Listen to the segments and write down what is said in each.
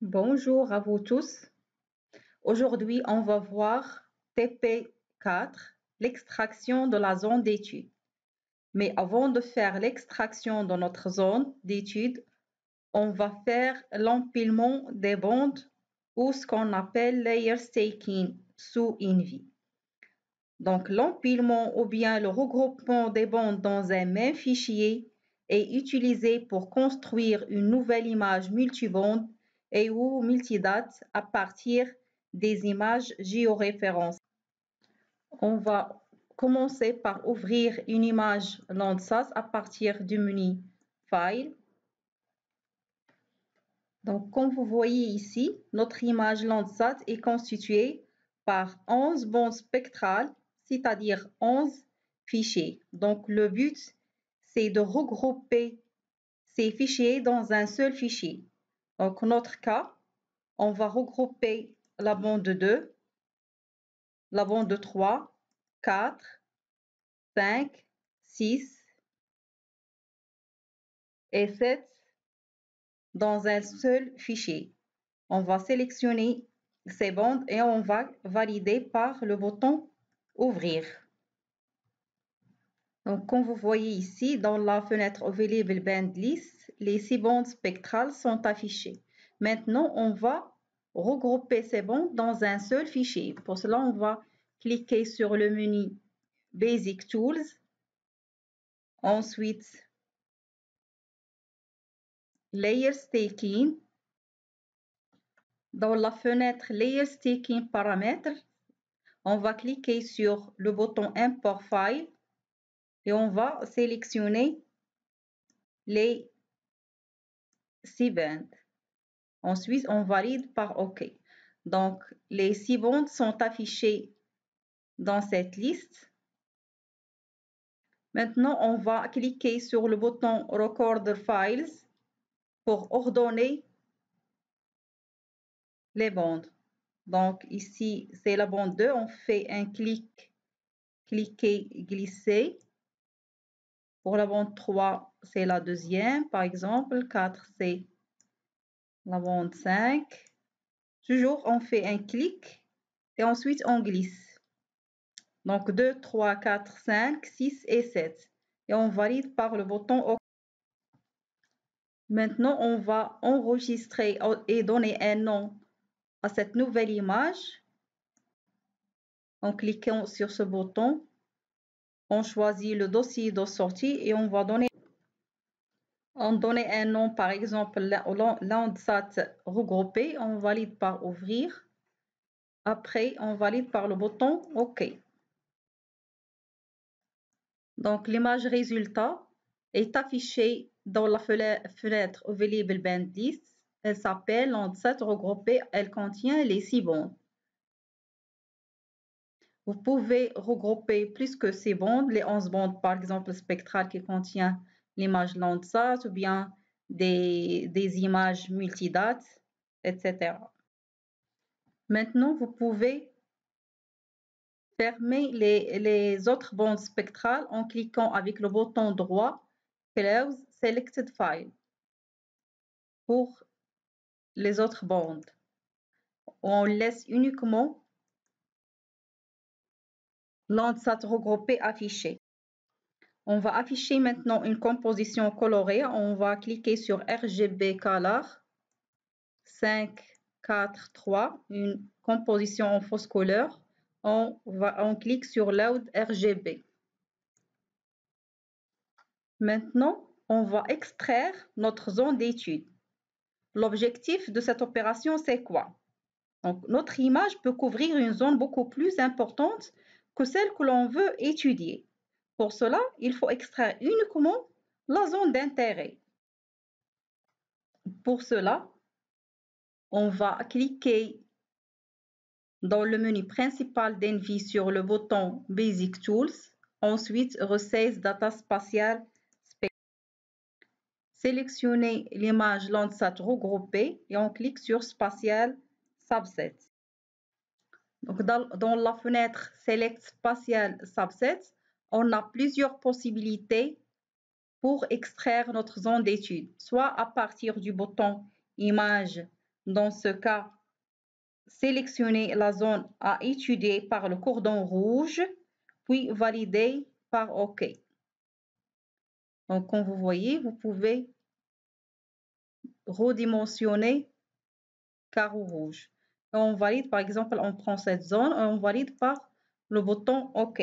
Bonjour à vous tous. Aujourd'hui, on va voir TP4, l'extraction de la zone d'étude. Mais avant de faire l'extraction de notre zone d'étude, on va faire l'empilement des bandes ou ce qu'on appelle layer staking sous INVI. Donc, l'empilement ou bien le regroupement des bandes dans un même fichier est utilisé pour construire une nouvelle image multibande et ou multidate à partir des images géoréférencées. On va commencer par ouvrir une image Landsat à partir du menu File. Donc, comme vous voyez ici, notre image Landsat est constituée par 11 bandes spectrales, c'est-à-dire 11 fichiers. Donc, le but, c'est de regrouper ces fichiers dans un seul fichier. Donc, dans notre cas, on va regrouper la bande 2, la bande 3, 4, 5, 6 et 7 dans un seul fichier. On va sélectionner ces bandes et on va valider par le bouton Ouvrir. Donc, comme vous voyez ici, dans la fenêtre Available Band List, les 6 bandes spectrales sont affichées. Maintenant, on va regrouper ces bandes dans un seul fichier. Pour cela, on va cliquer sur le menu Basic Tools. Ensuite, Layer Staking. Dans la fenêtre Layer Staking Paramètres, on va cliquer sur le bouton Import File et on va sélectionner les 6 bandes. Ensuite, on valide par OK. Donc, les 6 bandes sont affichées dans cette liste. Maintenant, on va cliquer sur le bouton Recorder Files pour ordonner les bandes. Donc, ici, c'est la bande 2. On fait un cliquer, glisser. Pour la bande 3, c'est la deuxième, par exemple. 4, c'est la bande 5. Toujours, on fait un clic et ensuite on glisse. Donc 2, 3, 4, 5, 6 et 7. Et on valide par le bouton OK. Maintenant, on va enregistrer et donner un nom à cette nouvelle image. En cliquant sur ce bouton, on choisit le dossier de sortie et on va donner un nom, par exemple Landsat regroupé. On valide par ouvrir. Après, on valide par le bouton OK. Donc, l'image résultat est affichée dans la fenêtre Available Band List. Elle s'appelle Landsat regroupé. Elle contient les 6 bandes. Vous pouvez regrouper plus que 6 bandes, les 11 bandes, par exemple, spectrales qui contient l'image Landsat ou bien des images multidates, etc. Maintenant, vous pouvez fermer les autres bandes spectrales en cliquant avec le bouton droit Close Selected File pour les autres bandes. On laisse uniquement Landsat regroupé affiché. On va afficher maintenant une composition colorée. On va cliquer sur RGB Color 5, 4, 3, une composition en fausse couleur. On clique sur Load RGB. Maintenant, on va extraire notre zone d'étude. L'objectif de cette opération, c'est quoi? Donc, notre image peut couvrir une zone beaucoup plus importante que celle que l'on veut étudier. Pour cela, il faut extraire uniquement la zone d'intérêt. Pour cela, on va cliquer dans le menu principal d'Envy sur le bouton Basic Tools, ensuite Resize Data Spatial. Sélectionnez l'image Landsat regroupée et on clique sur Spatial Subset. Donc, dans la fenêtre Select Spatial Subset, on a plusieurs possibilités pour extraire notre zone d'étude, soit à partir du bouton Image Dans ce cas, sélectionnez la zone à étudier par le cordon rouge, puis validez par OK. Donc, comme vous voyez, vous pouvez redimensionner carreau rouge. Et on valide, par exemple, on prend cette zone et on valide par le bouton OK.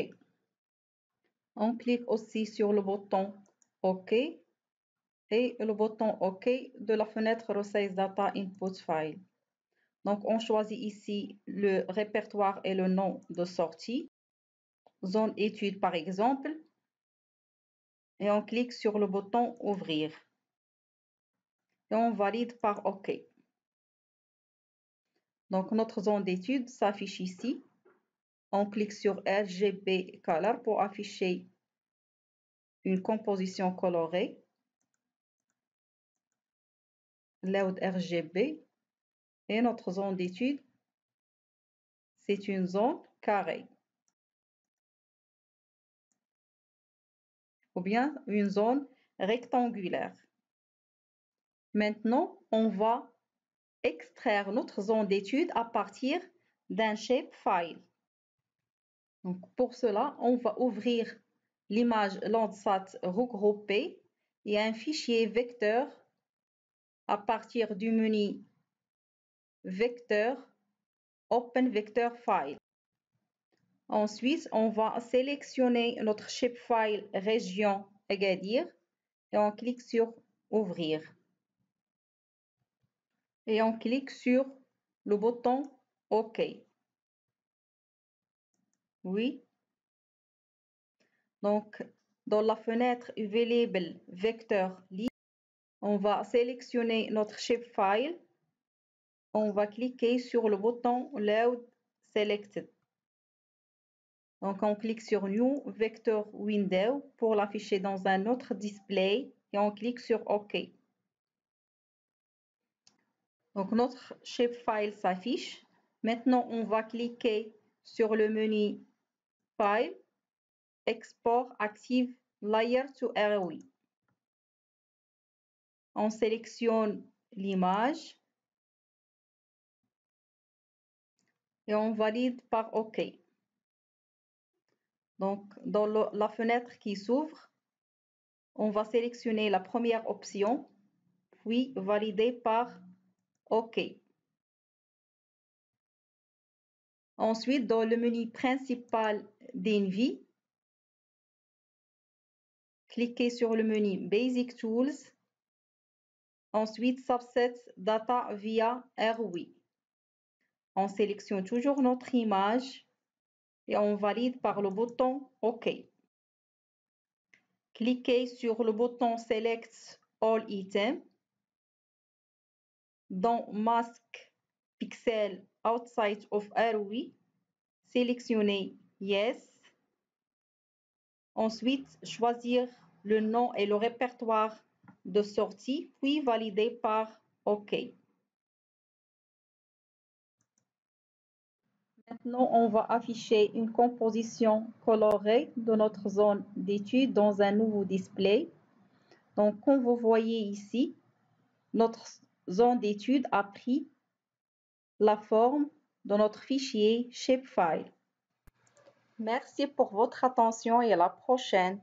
On clique aussi sur le bouton OK et le bouton OK de la fenêtre Resize Data Input File. Donc, on choisit ici le répertoire et le nom de sortie, zone étude par exemple, et on clique sur le bouton Ouvrir. Et on valide par OK. Donc, notre zone d'étude s'affiche ici. On clique sur RGB Color pour afficher une composition colorée. Load RGB. Et notre zone d'étude, c'est une zone carrée. Ou bien une zone rectangulaire. Maintenant, on va extraire notre zone d'étude à partir d'un shapefile. Donc, pour cela, on va ouvrir l'image Landsat regroupée et un fichier vecteur à partir du menu Vecteur, Open Vector File. Ensuite, on va sélectionner notre shapefile région Agadir et on clique sur Ouvrir. Et on clique sur le bouton OK. Oui. Donc, dans la fenêtre Available Vector List, on va sélectionner notre shapefile. On va cliquer sur le bouton Load Selected. Donc, on clique sur New Vector Window pour l'afficher dans un autre display et on clique sur OK. Donc, notre shapefile s'affiche. Maintenant, on va cliquer sur le menu File, Export Active Layer to ROE. On sélectionne l'image et on valide par OK. Donc, dans la fenêtre qui s'ouvre, on va sélectionner la première option, puis valider par OK. Ensuite, dans le menu principal d'Envy, cliquez sur le menu Basic Tools. Ensuite, Subset Data via ROE. On sélectionne toujours notre image et on valide par le bouton OK. Cliquez sur le bouton Select All Items. Dans Mask Pixel Outside of ROE, sélectionnez Yes. Ensuite, choisir le nom et le répertoire de sortie, puis valider par OK. Maintenant, on va afficher une composition colorée de notre zone d'étude dans un nouveau display. Donc, comme vous voyez ici, notre zone d'étude a pris la forme de notre fichier shapefile. Merci pour votre attention et à la prochaine.